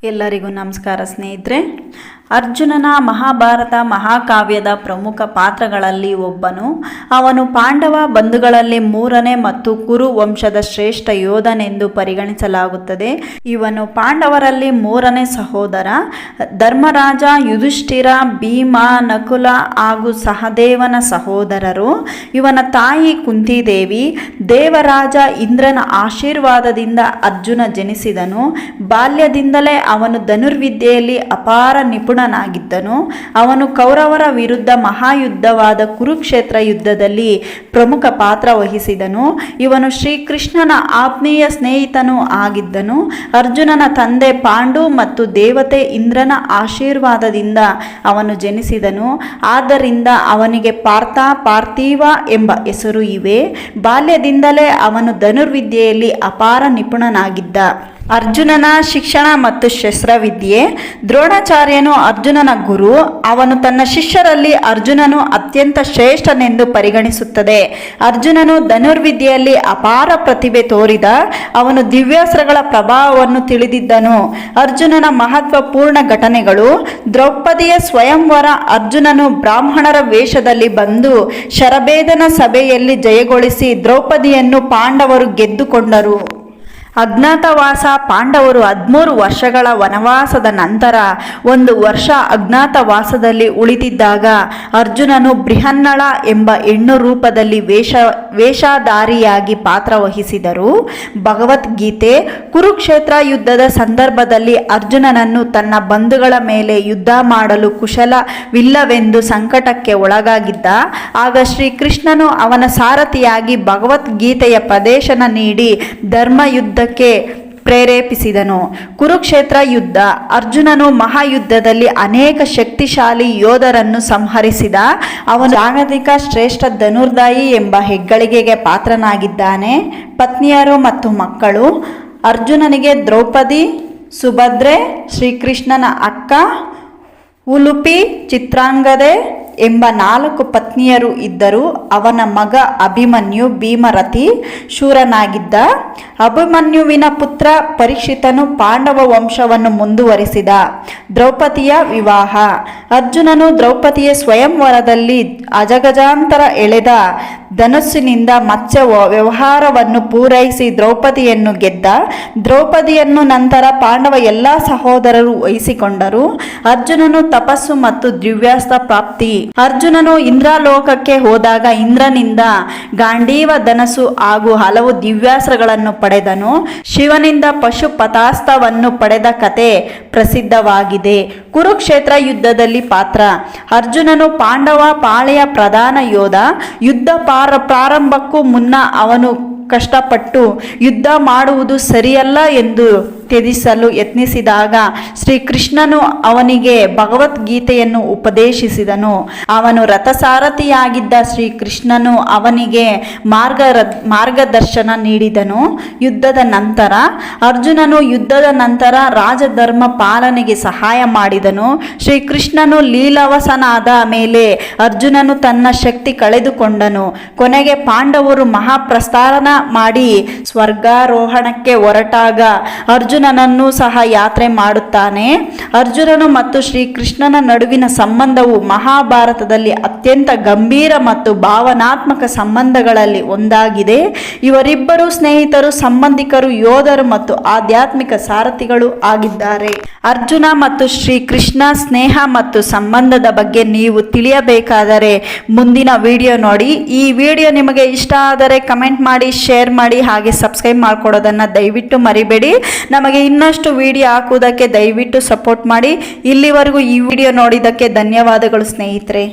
ಎಲ್ಲರಿಗೂ ನಮಸ್ಕಾರ ಸ್ನೇಹಿತರೆ. ಅರ್ಜುನನ ಮಹಾಭಾರತ ಮಹಾಕಾವ್ಯದ ಪ್ರಮುಖ ಪಾತ್ರಗಳಲ್ಲಿ ಒಬ್ಬನು. ಅವನು ಪಾಂಡವ ಬಂಧುಗಳಲ್ಲಿ ಮೂರನೇ ಮತ್ತು ಕುರು ವಂಶದ ಶ್ರೇಷ್ಠ ಯೋಧನೆಂದು ಪರಿಗಣಿಸಲಾಗುತ್ತದೆ. ಇವನು ಪಾಂಡವರಲ್ಲಿ ಮೂರನೇ ಸಹೋದರ. ಧರ್ಮರಾಜ, ಯುಧಿಷ್ಠಿರ, ಭೀಮ, ನಕುಲ ಹಾಗೂ ಸಹದೇವನ ಸಹೋದರರು. ಇವನ ತಾಯಿ ಕುಂತಿದೇವಿ. ದೇವರಾಜ ಇಂದ್ರನ ಆಶೀರ್ವಾದದಿಂದ ಅರ್ಜುನ ಜನಿಸಿದನು. ಬಾಲ್ಯದಿಂದಲೇ ಅವನು ಧನುರ್ವಿದ್ಯೆಯಲ್ಲಿ ಅಪಾರ ನಿಪುಣನಾಗಿದ್ದನು. ಅವನು ಕೌರವರ ವಿರುದ್ಧ ಮಹಾಯುದ್ಧವಾದ ಕುರುಕ್ಷೇತ್ರ ಯುದ್ಧದಲ್ಲಿ ಪ್ರಮುಖ ಪಾತ್ರ ವಹಿಸಿದನು. ಇವನು ಶ್ರೀಕೃಷ್ಣನ ಆತ್ಮೀಯ ಸ್ನೇಹಿತನೂ ಆಗಿದ್ದನು. ಅರ್ಜುನನ ತಂದೆ ಪಾಂಡು ಮತ್ತು ದೇವತೆ ಇಂದ್ರನ ಆಶೀರ್ವಾದದಿಂದ ಅವನು ಜನಿಸಿದನು. ಆದ್ದರಿಂದ ಅವನಿಗೆ ಪಾರ್ಥಿವ ಎಂಬ ಹೆಸರು ಇವೆ. ಬಾಲ್ಯದಿಂದಲೇ ಅವನು ಧನುರ್ವಿದ್ಯೆಯಲ್ಲಿ ಅಪಾರ ನಿಪುಣನಾಗಿದ್ದ. ಅರ್ಜುನನ ಶಿಕ್ಷಣ ಮತ್ತು ಶಸ್ತ್ರವಿದ್ಯೆ. ದ್ರೋಣಾಚಾರ್ಯನು ಅರ್ಜುನನ ಗುರು. ಅವನು ತನ್ನ ಶಿಷ್ಯರಲ್ಲಿ ಅರ್ಜುನನು ಅತ್ಯಂತ ಶ್ರೇಷ್ಠನೆಂದು ಪರಿಗಣಿಸುತ್ತದೆ. ಅರ್ಜುನನು ಧನುರ್ವಿದ್ಯೆಯಲ್ಲಿ ಅಪಾರ ಪ್ರತಿಭೆ ತೋರಿದ. ಅವನು ದಿವ್ಯಾಸ್ತ್ರಗಳ ಪ್ರಭಾವವನ್ನು ತಿಳಿದಿದ್ದನು. ಅರ್ಜುನನ ಮಹತ್ವಪೂರ್ಣ ಘಟನೆಗಳು. ದ್ರೌಪದಿಯ ಸ್ವಯಂವರ. ಅರ್ಜುನನು ಬ್ರಾಹ್ಮಣರ ವೇಷದಲ್ಲಿ ಬಂದು ಶರಭೇದನ ಸಭೆಯಲ್ಲಿ ಜಯಗೊಳಿಸಿ ದ್ರೌಪದಿಯನ್ನು ಪಾಂಡವರು ಗೆದ್ದುಕೊಂಡರು. ಅಜ್ಞಾತವಾಸ. ಪಾಂಡವರು 13 ವರ್ಷಗಳ ವನವಾಸದ ನಂತರ 1 ವರ್ಷ ಅಜ್ಞಾತವಾಸದಲ್ಲಿ ಉಳಿದಿದ್ದಾಗ ಅರ್ಜುನನು ಬೃಹನ್ನಳ ಎಂಬ ಹೆಣ್ಣು ರೂಪದಲ್ಲಿ ವೇಷಧಾರಿಯಾಗಿ ಪಾತ್ರವಹಿಸಿದರು. ಭಗವದ್ಗೀತೆ. ಕುರುಕ್ಷೇತ್ರ ಯುದ್ಧದ ಸಂದರ್ಭದಲ್ಲಿ ಅರ್ಜುನನನ್ನು ತನ್ನ ಬಂಧುಗಳ ಮೇಲೆ ಯುದ್ಧ ಮಾಡಲು ಕುಶಲವಿಲ್ಲವೆಂದು ಸಂಕಟಕ್ಕೆ ಒಳಗಾಗಿದ್ದ. ಆಗ ಶ್ರೀಕೃಷ್ಣನು ಅವನ ಸಾರಥಿಯಾಗಿ ಭಗವದ್ಗೀತೆಯ ಪ್ರದೇಶನ ನೀಡಿ ಧರ್ಮಯುದ್ಧಕ್ಕೆ ಪ್ರೇರೇಪಿಸಿದನು. ಕುರುಕ್ಷೇತ್ರ ಯುದ್ಧ. ಅರ್ಜುನನು ಮಹಾಯುದ್ಧದಲ್ಲಿ ಅನೇಕ ಶಕ್ತಿಶಾಲಿ ಯೋಧರನ್ನು ಸಂಹರಿಸಿದ. ಅವನು ಜಾಗತಿಕ ಶ್ರೇಷ್ಠ ಧನುರ್ಧಾಯಿ ಎಂಬ ಹೆಗ್ಗಳಿಕೆಗೆ ಪಾತ್ರನಾಗಿದ್ದಾನೆ. ಪತ್ನಿಯರು ಮತ್ತು ಮಕ್ಕಳು. ಅರ್ಜುನನಿಗೆ ದ್ರೌಪದಿ, ಸುಭದ್ರೆ, ಶ್ರೀಕೃಷ್ಣನ ಅಕ್ಕ, ಉಲುಪಿ, ಚಿತ್ರಾಂಗದೆ ಎಂಬ 4 ಪತ್ನಿಯರು ಇದ್ದರು. ಅವನ ಮಗ ಅಭಿಮನ್ಯು ಭೀಮರಥಿ ಶೂರನಾಗಿದ್ದ. ಅಭಿಮನ್ಯುವಿನ ಪುತ್ರ ಪರೀಕ್ಷಿತನು ಪಾಂಡವ ವಂಶವನ್ನು ಮುಂದುವರಿಸಿದ. ದ್ರೌಪದಿಯ ವಿವಾಹ. ಅರ್ಜುನನು ದ್ರೌಪದಿಯ ಸ್ವಯಂವರದಲ್ಲಿ ಅಜಗಜಾಂತರ ಎಳೆದ ಧನುಸ್ಸಿನಿಂದ ಮತ್ಸ್ಯ ವ್ಯವಹಾರವನ್ನು ಪೂರೈಸಿ ದ್ರೌಪದಿಯನ್ನು ಗೆದ್ದ. ದ್ರೌಪದಿಯನ್ನು ನಂತರ ಪಾಂಡವ ಎಲ್ಲ ಸಹೋದರರು ವಹಿಸಿಕೊಂಡರು. ಅರ್ಜುನನು ತಪಸ್ಸು ಮತ್ತು ದಿವ್ಯಾಸ್ತ್ರ ಪ್ರಾಪ್ತಿ. ಅರ್ಜುನನು ಇಂದ್ರಲೋಕಕ್ಕೆ ಹೋದಾಗ ಇಂದ್ರನಿಂದ ಗಾಂಡೀವ ಧನಸ್ಸು ಹಾಗೂ ಹಲವು ದಿವ್ಯಾಸ್ತ್ರಗಳನ್ನು ಪಡೆದನು. ಶಿವನಿಂದ ಪಶುಪತಾಸ್ತ್ರವನ್ನು ಪಡೆದ ಕತೆ ಪ್ರಸಿದ್ಧವಾಗಿದೆ. ಕುರುಕ್ಷೇತ್ರ ಯುದ್ಧದಲ್ಲಿ ಪಾತ್ರ. ಅರ್ಜುನನು ಪಾಂಡವ ಪಾಳೆಯ ಪ್ರಧಾನ ಯೋಧ. ಯುದ್ಧ ಪ್ರಾರಂಭಕ್ಕೂ ಮುನ್ನ ಅವನು ಕಷ್ಟಪಟ್ಟು ಯುದ್ಧ ಮಾಡುವುದು ಸರಿಯಲ್ಲ ಎಂದು ತ್ಯಜಿಸಲು ಯತ್ನಿಸಿದಾಗ ಶ್ರೀಕೃಷ್ಣನು ಅವನಿಗೆ ಭಗವದ್ಗೀತೆಯನ್ನು ಉಪದೇಶಿಸಿದನು. ಅವನು ರಥಸಾರಥಿಯಾಗಿದ್ದ ಶ್ರೀಕೃಷ್ಣನು ಅವನಿಗೆ ಮಾರ್ಗದರ್ಶನ ನೀಡಿದನು. ಯುದ್ಧದ ನಂತರ. ಅರ್ಜುನನು ಯುದ್ಧದ ನಂತರ ರಾಜಧರ್ಮ ಪಾಲನೆಗೆ ಸಹಾಯ ಮಾಡಿದನು. ಶ್ರೀಕೃಷ್ಣನು ಲೀಲಾವಸನಾದ ಮೇಲೆ ಅರ್ಜುನನು ತನ್ನ ಶಕ್ತಿ ಕಳೆದುಕೊಂಡನು. ಕೊನೆಗೆ ಪಾಂಡವರು ಮಹಾಪ್ರಸ್ಥಾನ ಮಾಡಿ ಸ್ವರ್ಗಾರೋಹಣಕ್ಕೆ ಹೊರಟಾಗ ಅರ್ಜುನನನ್ನು ಸಹ ಯಾತ್ರೆ ಮಾಡುತ್ತಾನೆ. ಅರ್ಜುನನು ಮತ್ತು ಶ್ರೀಕೃಷ್ಣನ ನಡುವಿನ ಸಂಬಂಧವು ಮಹಾಭಾರತದಲ್ಲಿ ಅತ್ಯಂತ ಗಂಭೀರ ಮತ್ತು ಭಾವನಾತ್ಮಕ ಸಂಬಂಧಗಳಲ್ಲಿ ಒಂದಾಗಿದೆ. ಇವರಿಬ್ಬರು ಸ್ನೇಹಿತರು, ಸಂಬಂಧಿಕರು, ಯೋಧರು ಮತ್ತು ಆಧ್ಯಾತ್ಮಿಕ ಸಾರಥಿಗಳು ಆಗಿದ್ದಾರೆ. ಅರ್ಜುನ ಮತ್ತು ಶ್ರೀಕೃಷ್ಣ ಸ್ನೇಹ ಮತ್ತು ಸಂಬಂಧದ ಬಗ್ಗೆ ನೀವು ತಿಳಿಯಬೇಕಾದರೆ ಮುಂದಿನ ವಿಡಿಯೋ ನೋಡಿ. ಈ ವಿಡಿಯೋ ನಿಮಗೆ ಇಷ್ಟ ಆದರೆ ಕಮೆಂಟ್ ಮಾಡಿ, ಶೇರ್ ಮಾಡಿ, ಹಾಗೆ ಸಬ್ಸ್ಕ್ರೈಬ್ ಮಾಡ್ಕೊಡೋದನ್ನು ದಯವಿಟ್ಟು ಮರಿಬೇಡಿ. ನಮಗೆ ಇನ್ನಷ್ಟು ವಿಡಿಯೋ ಹಾಕುವುದಕ್ಕೆ ದಯವಿಟ್ಟು ಸಪೋರ್ಟ್ ಮಾಡಿ. ಇಲ್ಲಿವರೆಗೂ ಈ ವಿಡಿಯೋ ನೋಡಿದ್ದಕ್ಕೆ ಧನ್ಯವಾದಗಳು ಸ್ನೇಹಿತರೆ.